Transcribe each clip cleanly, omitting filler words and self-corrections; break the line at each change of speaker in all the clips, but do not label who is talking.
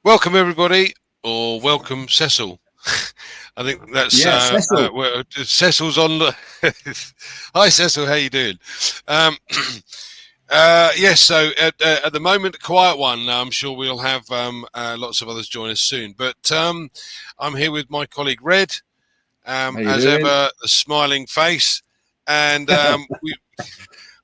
Welcome, everybody, or welcome, Cecil. I think that's
Cecil.
Cecil's on the. Hi, Cecil. How you doing? Yes. So at the moment, a quiet one. I'm sure we'll have lots of others join us soon. But I'm here with my colleague Red, as
doing?
ever, a smiling face, and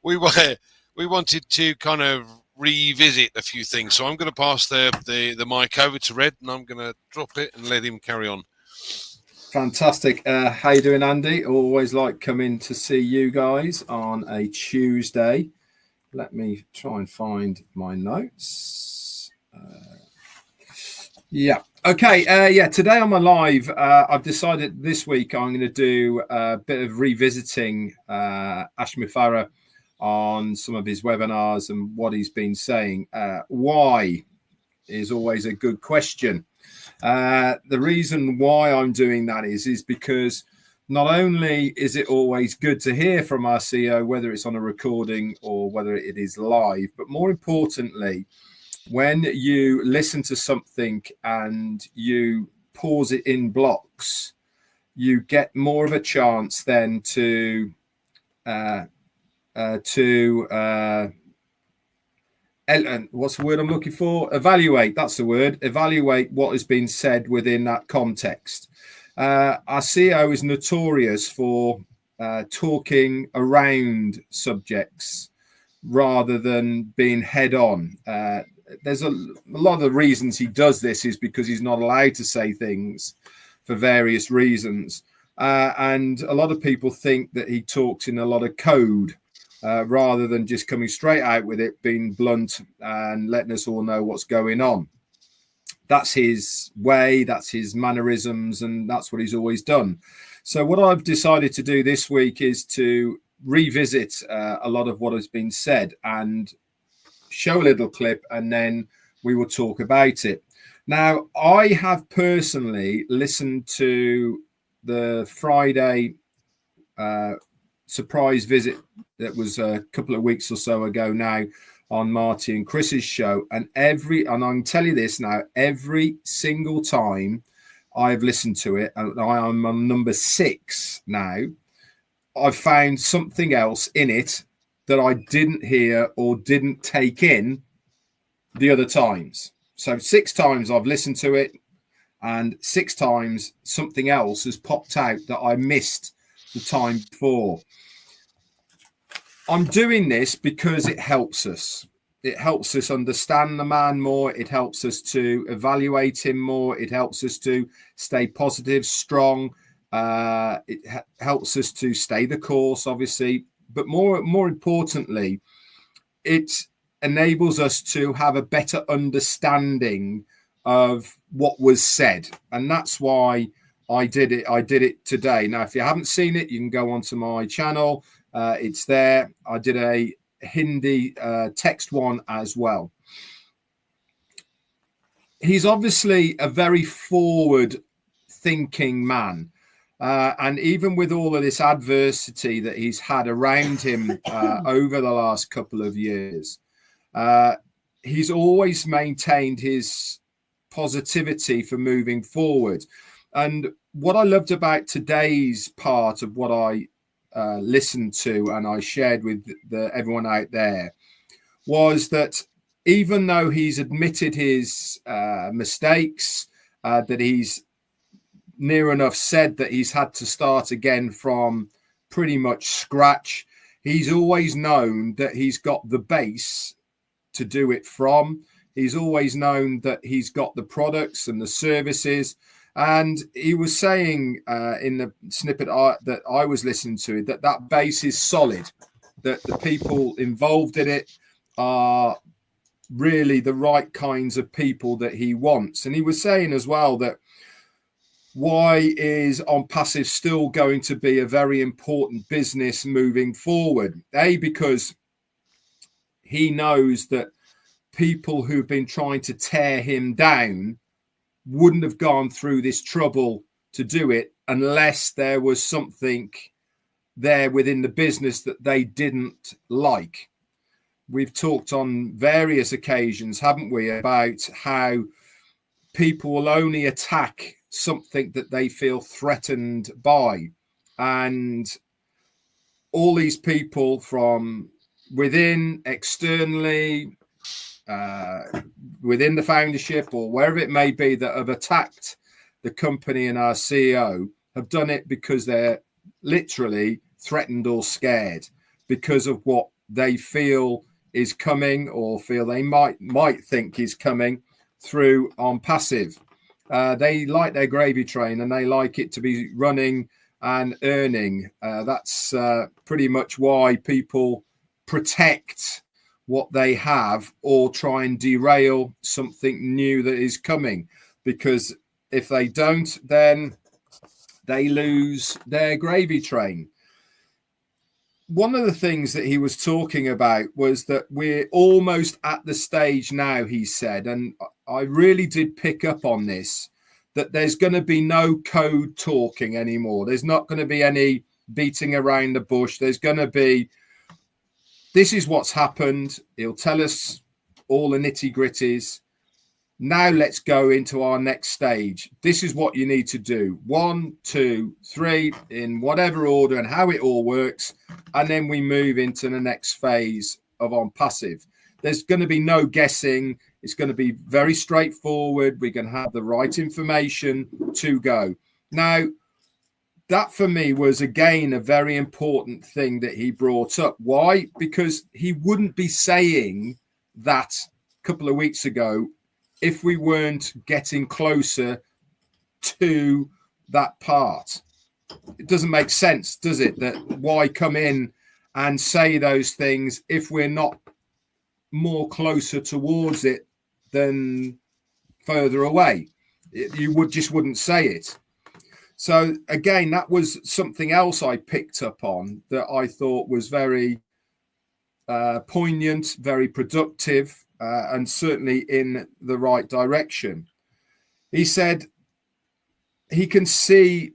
we wanted to kind of revisit a few things. So I'm going to pass the mic over to Red, and I'm going to drop it and let him carry on.
Fantastic. How you doing, Andy? Always like coming to see you guys on a Tuesday. Let me try and find my notes. Okay. Today on my live, I've decided this week I'm going to do a bit of revisiting Ashmi Farah on some of his webinars and what he's been saying. Why is always a good question. The reason why I'm doing that is because not only is it always good to hear from our CEO, whether it's on a recording or whether it is live, but more importantly, when you listen to something and you pause it in blocks, you get more of a chance then to what's the word I'm looking for? Evaluate. That's the word. Evaluate what has been said within that context. Our CEO is notorious for talking around subjects rather than being head on. There's a lot of the reasons he does this is because he's not allowed to say things for various reasons. And a lot of people think that he talks in a lot of code rather than just coming straight out with it, being blunt and letting us all know what's going on. That's his way, that's his mannerisms, and that's what he's always done. So what I've decided to do this week is to revisit a lot of what has been said and show a little clip, and then we will talk about it. Now, I have personally listened to the Friday surprise visit that was a couple of weeks or so ago now on Marty and Chris's show, and I can tell you this now, every single time I've listened to it, and I am on number 6 now, I've found something else in it that I didn't hear or didn't take in the other times. So 6 times I've listened to it, and 6 times something else has popped out that I missed the time before. I'm doing this because it helps us. It helps us understand the man more. It helps us to evaluate him more. It helps us to stay positive, strong. It helps us to stay the course, obviously. But more importantly, it enables us to have a better understanding of what was said. And that's why I did it. I did it today. Now, if you haven't seen it, you can go onto my channel. It's there. I did a Hindi text one as well. He's obviously a very forward thinking man. And even with all of this adversity that he's had around him over the last couple of years, he's always maintained his positivity for moving forward. And what I loved about today's part of what I listened to and I shared with everyone out there was that even though he's admitted his mistakes, that he's near enough said that he's had to start again from pretty much scratch, he's always known that he's got the base to do it from. He's always known that he's got the products and the services. And he was saying in the snippet that I was listening to, that base is solid, that the people involved in it are really the right kinds of people that he wants. And he was saying as well that why is ONPASSIVE still going to be a very important business moving forward? Because he knows that people who've been trying to tear him down wouldn't have gone through this trouble to do it unless there was something there within the business that they didn't like. we've talked on various occasions, haven't we, about how people will only attack something that they feel threatened by. And all these people from within, externally, within the foundership or wherever it may be, that have attacked the company and our CEO have done it because they're literally threatened or scared because of what they feel is coming, or feel they might think is coming through ONPASSIVE. They like their gravy train and they like it to be running and earning. That's pretty much why people protect what they have or try and derail something new that is coming, because if they don't, then they lose their gravy train. One of the things that he was talking about was that we're almost at the stage now, he said, and I really did pick up on this, that there's going to be no code talking anymore. There's not going to be any beating around the bush. There's going to be, this is what's happened. He'll tell us all the nitty gritties. Now let's go into our next stage. This is what you need to do. 1, 2, 3, in whatever order and how it all works. And then we move into the next phase of ONPASSIVE. There's going to be no guessing. It's going to be very straightforward. We're going to have the right information to go. Now, that for me was, again, a very important thing that he brought up. Why? Because he wouldn't be saying that a couple of weeks ago if we weren't getting closer to that part. It doesn't make sense, does it? That why come in and say those things if we're not more closer towards it than further away? You wouldn't say it. So again, that was something else I picked up on that I thought was very poignant, very productive, and certainly in the right direction. He said he can see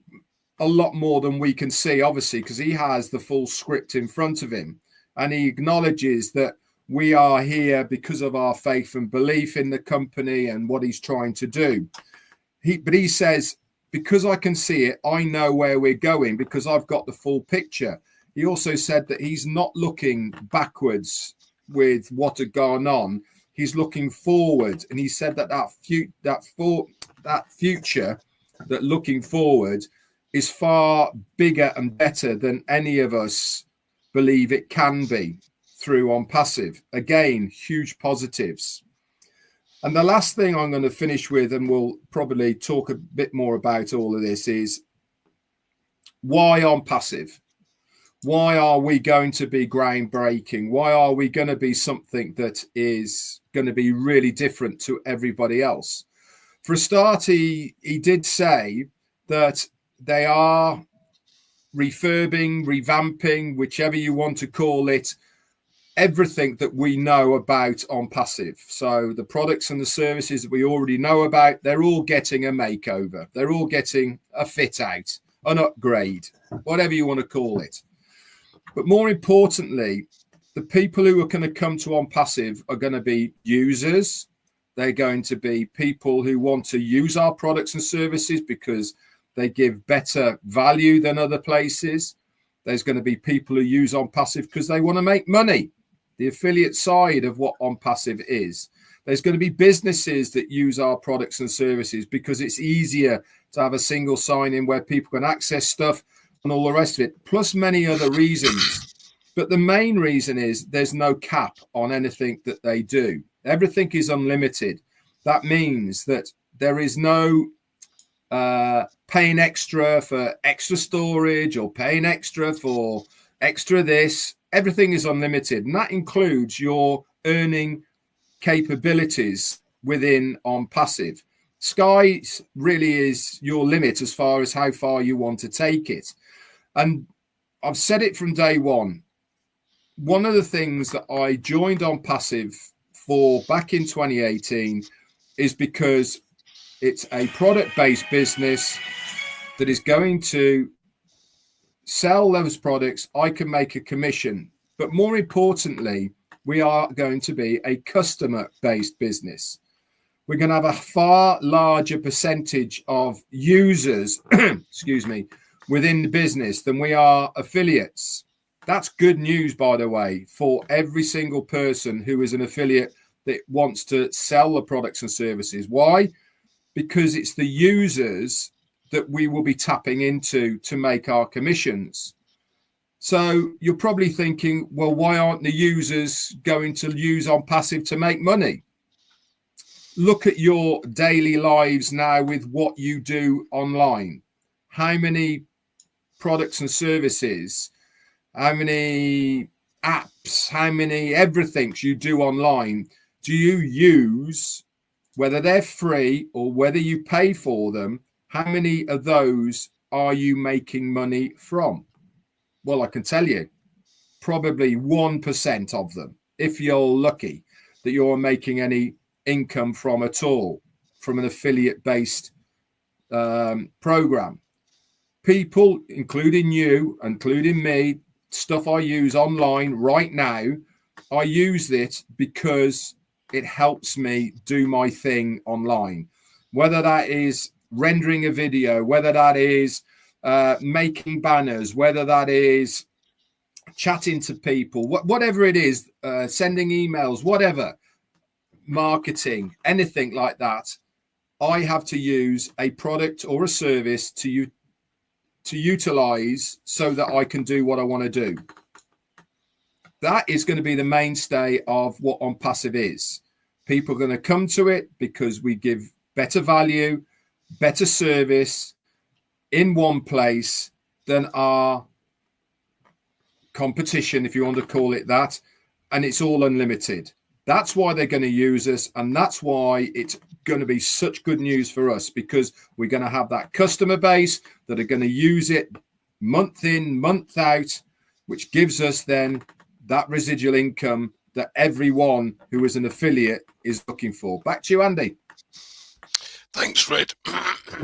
a lot more than we can see, obviously, because he has the full script in front of him. And he acknowledges that we are here because of our faith and belief in the company and what he's trying to do. But he says, because I can see it, I know where we're going because I've got the full picture. He also said that he's not looking backwards with what had gone on. He's looking forward. And he said that future, that looking forward, is far bigger and better than any of us believe it can be through ONPASSIVE. Again, huge positives. And the last thing I'm going to finish with, and we'll probably talk a bit more about all of this, is why ONPASSIVE? Why are we going to be groundbreaking? Why are we going to be something that is going to be really different to everybody else? For a start, he did say that they are refurbing, revamping, whichever you want to call it, everything that we know about ONPASSIVE. So the products and the services that we already know about, they're all getting a makeover. They're all getting a fit out, an upgrade, whatever you want to call it. But more importantly, the people who are going to come to ONPASSIVE are going to be users. They're going to be people who want to use our products and services because they give better value than other places. There's going to be people who use ONPASSIVE because they want to make money, the affiliate side of what ONPASSIVE is. There's going to be businesses that use our products and services because it's easier to have a single sign-in where people can access stuff and all the rest of it, plus many other reasons. But the main reason is there's no cap on anything that they do. Everything is unlimited. That means that there is no paying extra for extra storage or paying extra for extra this. Everything is unlimited, and that includes your earning capabilities within ONPASSIVE. Sky really is your limit as far as how far you want to take it. And I've said it from day one. One of the things that I joined ONPASSIVE for back in 2018 is because it's a product-based business that is going to sell those products. I can make a commission. But more importantly, We are going to be a customer-based business. We're going to have a far larger percentage of users, excuse me, within the business than we are affiliates. That's good news, by the way, for every single person who is an affiliate that wants to sell the products and services. Why? Because it's the users that we will be tapping into to make our commissions. So you're probably thinking, well, why aren't the users going to use ONPASSIVE to make money? Look at your daily lives now with what you do online. How many products and services, how many apps, how many everything you do online do you use, whether they're free or whether you pay for them? How many of those are you making money from? Well, I can tell you, probably 1% of them, if you're lucky, that you're making any income from at all, from an affiliate-based program. People, including you, including me, stuff I use online right now, I use it because it helps me do my thing online. Whether that is rendering a video, whether that is making banners, whether that is chatting to people, whatever it is, sending emails, whatever, marketing, anything like that, I have to use a product or a service to utilize so that I can do what I want to do. That is going to be the mainstay of what ONPASSIVE is. People are going to come to it because we give better value, better service in one place than our competition, if you want to call it that, and it's all unlimited. That's why they're going to use us, and that's why it's going to be such good news for us, because we're going to have that customer base that are going to use it month in, month out, which gives us then that residual income that everyone who is an affiliate is looking for. Back to you, Andy.
Thanks, Red.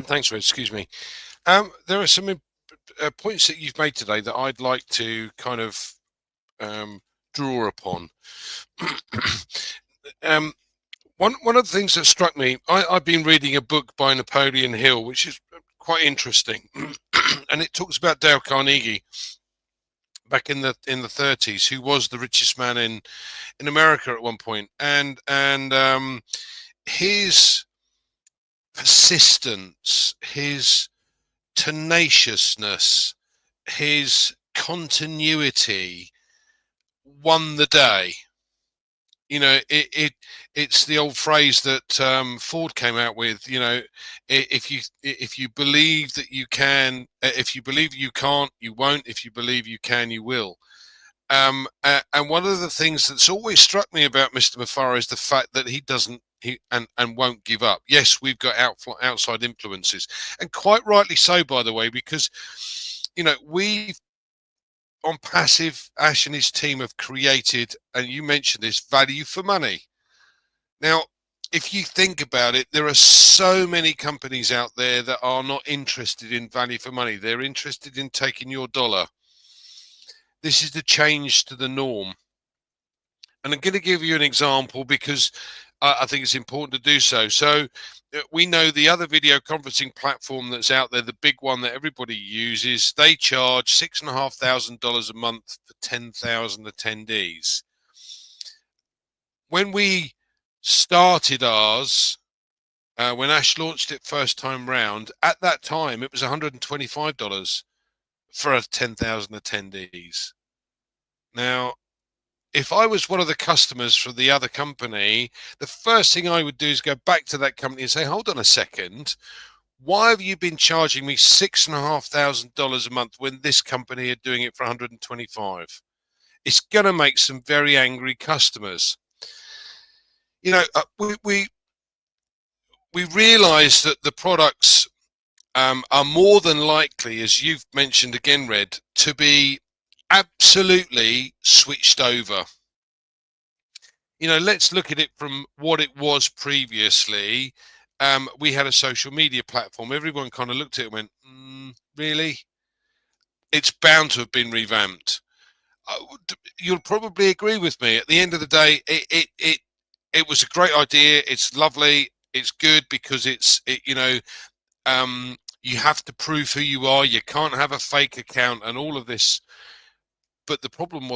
Thanks, Red. Excuse me. There are some points that you've made today that I'd like to kind of draw upon. One of the things that struck me, I've been reading a book by Napoleon Hill, which is quite interesting, and it talks about Dale Carnegie back in the 30s, who was the richest man in America at one point, and his persistence, his tenaciousness, his continuity won the day. You know, it's the old phrase that Ford came out with. You know, if you believe that you can, if you believe you can't, you won't. If you believe you can, you will. And one of the things that's always struck me about Mr. Mufara is the fact that he doesn't and won't give up. Yes, we've got outside influences, and quite rightly so, by the way, because you know ONPASSIVE, Ash and his team have created, and you mentioned this, value for money. Now, if you think about it, there are so many companies out there that are not interested in value for money. They're interested in taking your dollar. This is the change to the norm. And I'm going to give you an example because I think it's important to do so. So we know the other video conferencing platform that's out there, the big one that everybody uses, they charge $6,500 a month for 10,000 attendees. When we started ours, when Ash launched it first time round, at that time it was $125 for 10,000 attendees. Now, if I was one of the customers for the other company, the first thing I would do is go back to that company and say, hold on a second, why have you been charging me $6,500 a month when this company are doing it for 125? It's going to make some very angry customers. You know, we realize that the products are more than likely, as you've mentioned again, Red, to be absolutely switched over. You know, let's look at it from what it was previously. We had a social media platform. Everyone kind of looked at it and went, really? It's bound to have been revamped. you'll probably agree with me. At the end of the day, it was a great idea. It's lovely. It's good because you have to prove who you are. You can't have a fake account and all of this. But the problem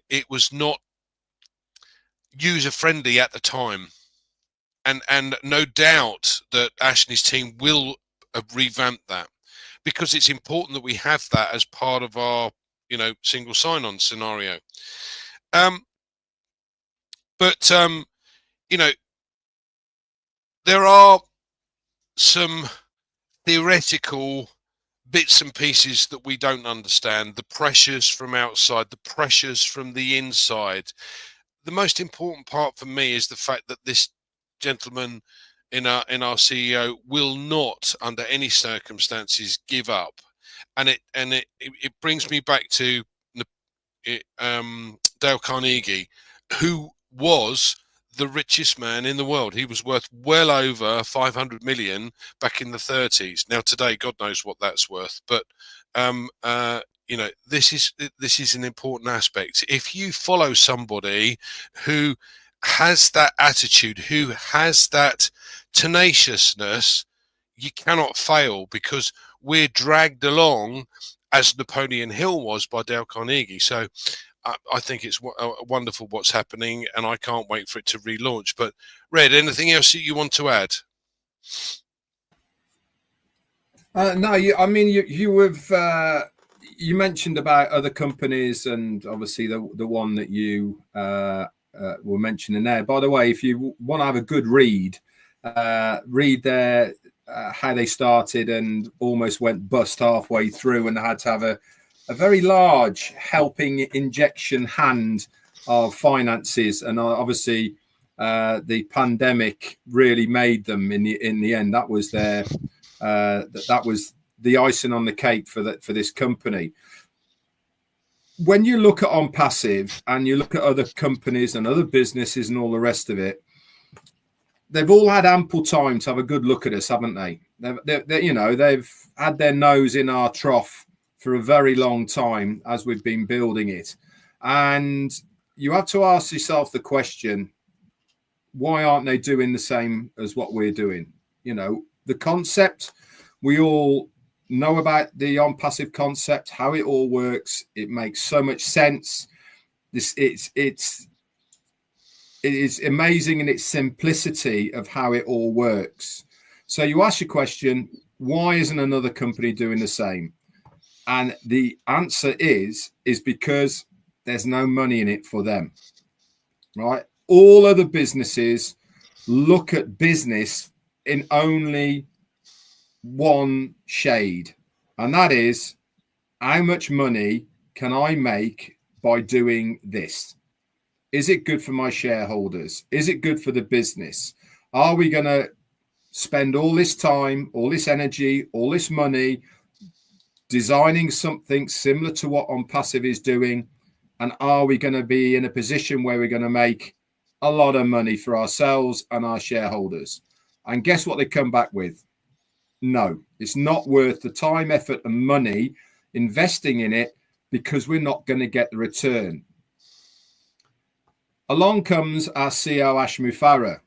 it was not user friendly at the time, and no doubt that Ash and his team will revamp that, because it's important that we have that as part of our single sign-on scenario. But there are some theoretical bits and pieces that we don't understand, the pressures from outside, the pressures from the inside. The most important part for me is the fact that this gentleman in our CEO will not under any circumstances give up, and it brings me back to Dale Carnegie, who was the richest man in the world. He was worth well over 500 million back in the 30s. Now today, God knows what that's worth. But this is an important aspect. If you follow somebody who has that attitude, who has that tenaciousness, you cannot fail, because we're dragged along as Napoleon Hill was by Dale Carnegie. So I think it's wonderful what's happening, and I can't wait for it to relaunch. But Red, anything else that you want to add?
No, you mentioned about other companies, and obviously the one that you were mentioning there. By the way, if you want to have a good read their how they started and almost went bust halfway through, and they had to have a very large helping injection hand of finances, and obviously the pandemic really made them in the end. That was their that was the icing on the cake for this company. When you look at ONPASSIVE and you look at other companies and other businesses and all the rest of it, they've all had ample time to have a good look at us, haven't they? They've had their nose in our trough for a very long time as we've been building it. And you have to ask yourself the question, why aren't they doing the same as what we're doing? The concept, we all know about the ONPASSIVE concept, how it all works. It makes so much sense. It is amazing in its simplicity of how it all works. So you ask your question, why isn't another company doing the same? And the answer is because there's no money in it for them, right? All other businesses look at business in only one shade, and that is, how much money can I make by doing this? Is it good for my shareholders? Is it good for the business? Are we going to spend all this time, all this energy, all this money designing something similar to what ONPASSIVE is doing? And are we going to be in a position where we're going to make a lot of money for ourselves and our shareholders? And guess what they come back with? No, it's not worth the time, effort, and money investing in it, because we're not going to get the return. Along comes our CEO, Ash Mufareh,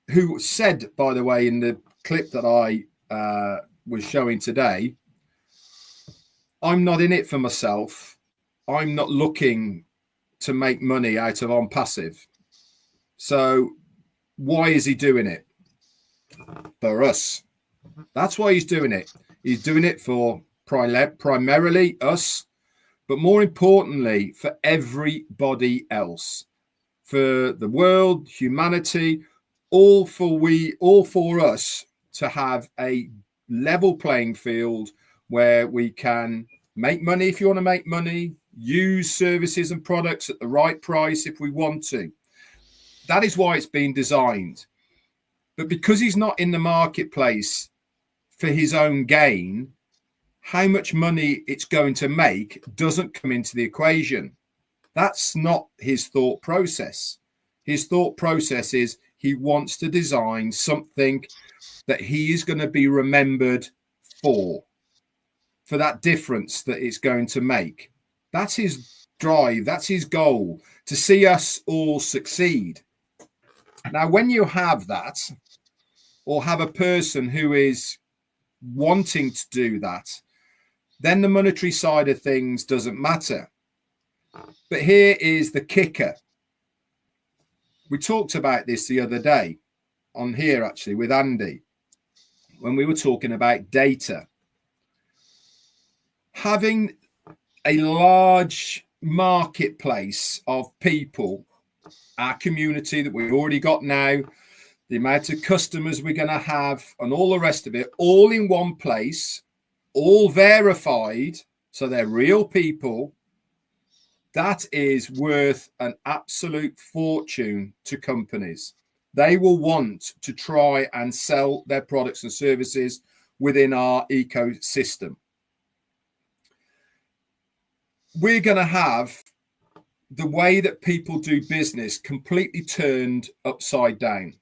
who said, by the way, in the clip that I was showing today, I'm not in it for myself. I'm not looking to make money out of ONPASSIVE. So why is he doing it? For us. That's why he's doing it. He's doing it for primarily us, but more importantly, for everybody else, for the world, humanity, all for us to have a level playing field where we can make money if you want to make money, use services and products at the right price if we want to. That is why it's been designed. But because he's not in the marketplace for his own gain, how much money it's going to make doesn't come into the equation. That's not his thought process. His thought process is he wants to design something that he is going to be remembered for that difference that it's going to make. That's his drive. That's his goal, to see us all succeed. Now, when you have that, or have a person who is wanting to do that, then the monetary side of things doesn't matter. But here is the kicker. We talked about this the other day on here, actually, with Andy, when we were talking about data. Having a large marketplace of people, our community that we've already got now, the amount of customers we're going to have, and all the rest of it, all in one place, all verified, so they're real people, that is worth an absolute fortune to companies. They will want to try and sell their products and services within our ecosystem. We're going to have the way that people do business completely turned upside down.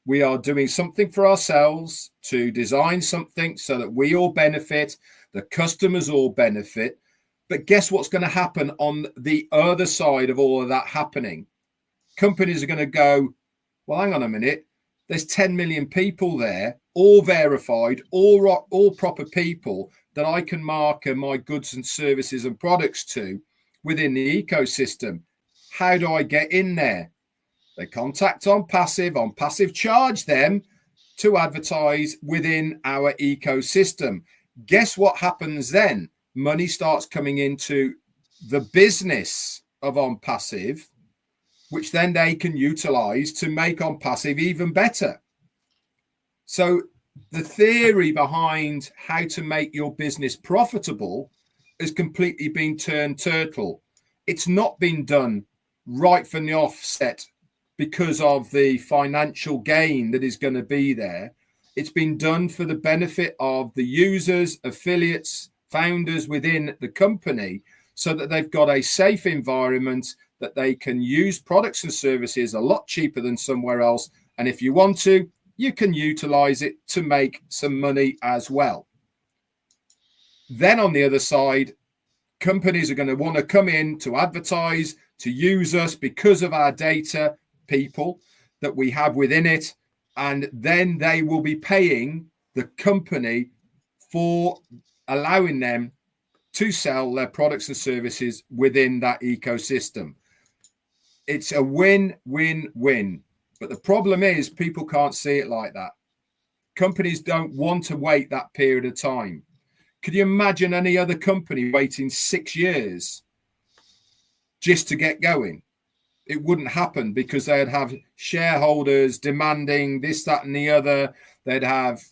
We are doing something for ourselves to design something so that we all benefit, the customers all benefit. But guess what's going to happen on the other side of all of that happening? Companies are going to go, well, hang on a minute. There's 10 million people there, all verified, all proper people that I can market my goods and services and products to within the ecosystem. How do I get in there? They contact ONPASSIVE. ONPASSIVE charge them to advertise within our ecosystem. Guess what happens then? Money starts coming into the business of ONPASSIVE, which then they can utilize to make ONPASSIVE even better. So the theory behind how to make your business profitable has completely been turned turtle. It's not been done right from the offset because of the financial gain that is going to be there. It's been done for the benefit of the users, affiliates, founders within the company, so that they've got a safe environment that they can use products and services a lot cheaper than somewhere else. And if you want to, you can utilize it to make some money as well. Then on the other side, companies are going to want to come in to advertise, to use us because of our data, people that we have within it. And then they will be paying the company for allowing them to sell their products and services within that ecosystem. It's a win-win-win. But the problem is people can't see it like that. Companies don't want to wait that period of time. Could you imagine any other company waiting 6 years just to get going? It wouldn't happen, because they'd have shareholders demanding this, that, and the other. They'd have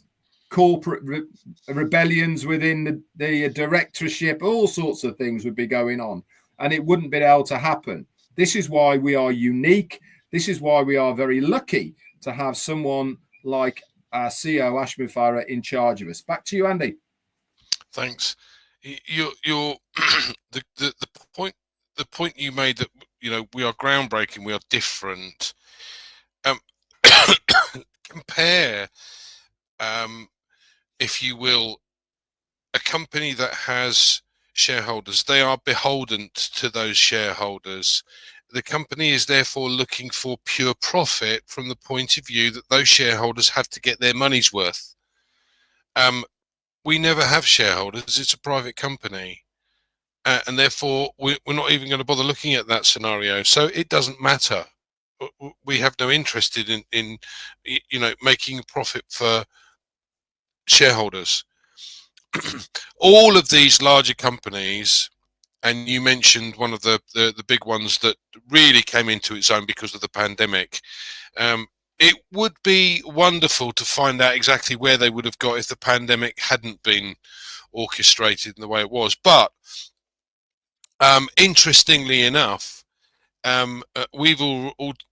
corporate rebellions within the directorship. All sorts of things would be going on, and it wouldn't be able to happen. This is why we are unique. This is why we are very lucky to have someone like our CEO, Ashman Farah, in charge of us. Back to you, Andy.
Thanks. You're the point you made that, you know, we are groundbreaking, we are different. Compare, if you will, a company that has shareholders. They are beholden to those shareholders. The company is therefore looking for pure profit from the point of view that those shareholders have to get their money's worth. We never have shareholders. It's a private company. And therefore, we're not even going to bother looking at that scenario. So it doesn't matter. We have no interest in you know, making a profit for shareholders. All of these larger companies, and you mentioned one of the big ones that really came into its own because of the pandemic. It would be wonderful to find out exactly where they would have got if the pandemic hadn't been orchestrated in the way it was. But interestingly enough, we've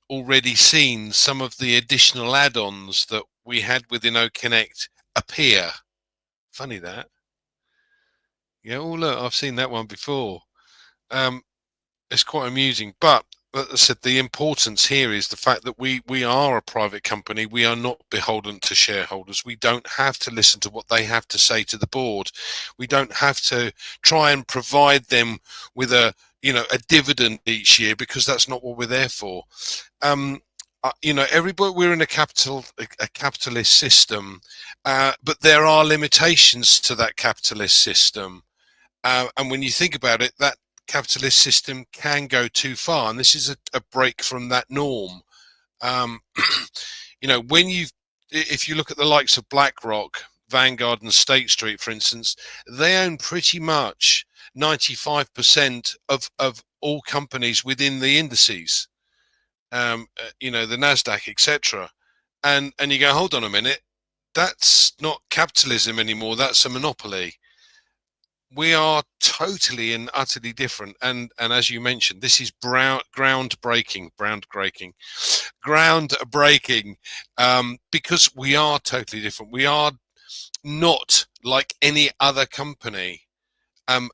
already seen some of the additional add-ons that we had within OConnect appear. Funny that. Yeah, oh look, I've seen that one before. It's quite amusing. But I said, the importance here is the fact that we are a private company. We are not beholden to shareholders. We don't have to listen to what they have to say to the board. We don't have to try and provide them with a dividend each year, because that's not what we're there for. Everybody, we're in a capitalist system, but there are limitations to that capitalist system. And when you think about it, that capitalist system can go too far, and this is a break from that norm. If you look at the likes of BlackRock, Vanguard, and State Street, for instance, they own pretty much 95% of all companies within the indices, the Nasdaq, etc. And you go, hold on a minute, that's not capitalism anymore. That's a monopoly. We are totally and utterly different, and as you mentioned, this is groundbreaking, because we are totally different. We are not like any other company, and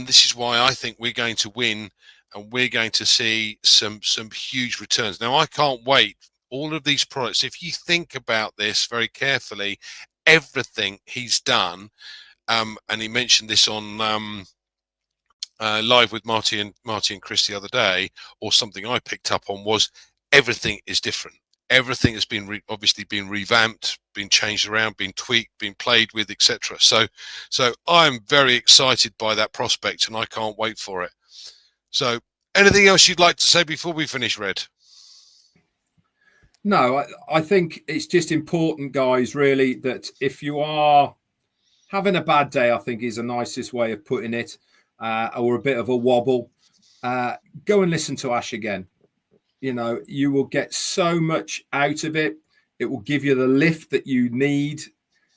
this is why I think we're going to win, and we're going to see some huge returns. Now, I can't wait. All of these products, if you think about this very carefully, everything he's done. And he mentioned this on live with Marty and Chris the other day, or something I picked up on, was everything is different. Everything has been obviously been revamped, been changed around, been tweaked, been played with, etc. So I'm very excited by that prospect, and I can't wait for it. So, anything else you'd like to say before we finish, Red?
No, I think it's just important, guys, really, that if you are having a bad day, I think is the nicest way of putting it, or a bit of a wobble, go and listen to Ash again. You will get so much out of it. It will give you the lift that you need.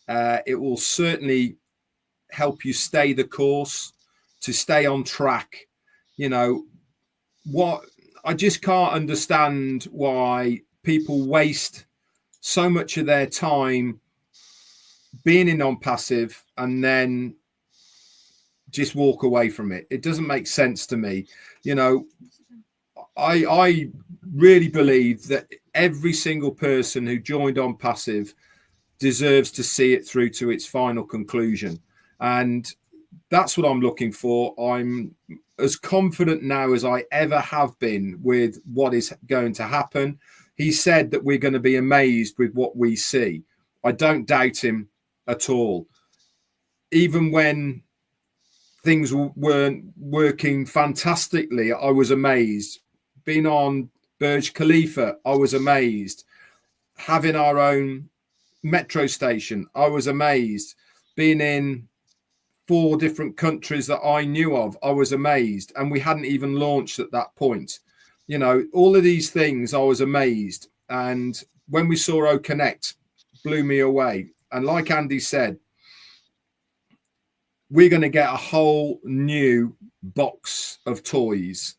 It will certainly help you stay the course, to stay on track. What I just can't understand why people waste so much of their time being in non-passive and then just walk away from it. It doesn't make sense to me. I really believe that every single person who joined on passive deserves to see it through to its final conclusion. And that's what I'm looking for. I'm as confident now as I ever have been with what is going to happen. He said that we're going to be amazed with what we see. I don't doubt him at all. Even when things weren't working fantastically, I was amazed. Being on Burj Khalifa, I was amazed. Having our own metro station, I was amazed. Being in 4 different countries that I knew of, I was amazed. And we hadn't even launched at that point. All of these things, I was amazed. And when we saw O Connect, blew me away. And like Andy said, we're going to get a whole new box of toys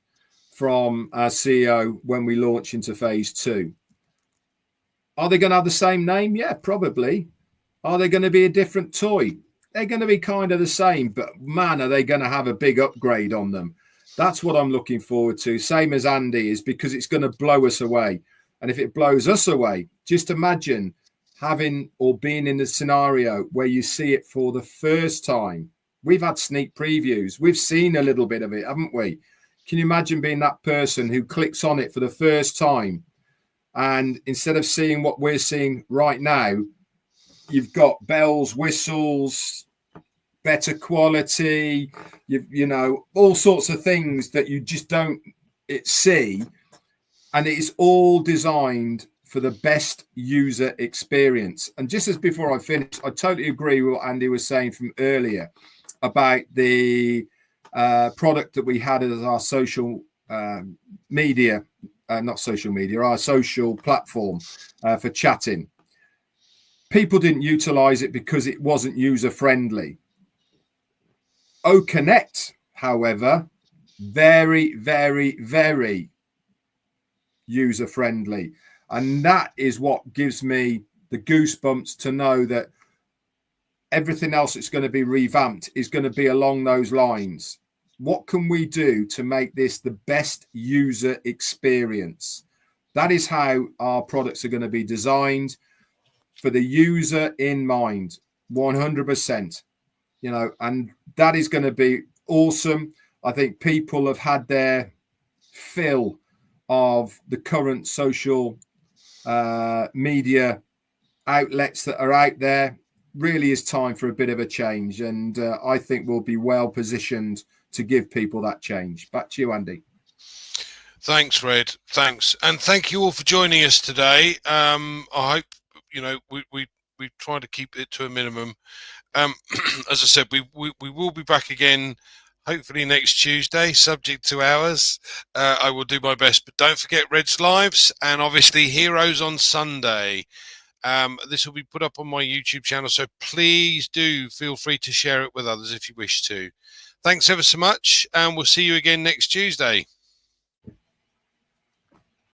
from our CEO when we launch into phase 2. Are they going to have the same name? Yeah, probably. Are they going to be a different toy? They're going to be kind of the same, but man, are they going to have a big upgrade on them? That's what I'm looking forward to. Same as Andy is, because it's going to blow us away. And if it blows us away, just imagine having or being in the scenario where you see it for the first time. We've had sneak previews. We've seen a little bit of it, haven't we? Can you imagine being that person who clicks on it for the first time? And instead of seeing what we're seeing right now, you've got bells, whistles, better quality, all sorts of things that you just don't see. And it is all designed for the best user experience. And just as before I finish, I totally agree with what Andy was saying from earlier about the product that we had as our social media, not social media, our social platform for chatting. People didn't utilize it because it wasn't user friendly. O Connect, however, very, very, very user friendly. And that is what gives me the goosebumps to know that everything else that's going to be revamped is going to be along those lines. What can we do to make this the best user experience? That is how our products are going to be designed, for the user in mind, 100%. You know, and that is going to be awesome. I think people have had their fill of the current social media outlets that are out there. Really is time for a bit of a change, and I think we'll be well positioned to give people that change. Back to you, Andy.
Thanks, Red. Thanks, and thank you all for joining us today. I hope we try to keep it to a minimum. As I said, we will be back again, hopefully next Tuesday, subject to hours. I will do my best, but don't forget Red's Lives and obviously Heroes on Sunday. This will be put up on my YouTube channel, so please do feel free to share it with others if you wish to. Thanks ever so much, and we'll see you again next Tuesday.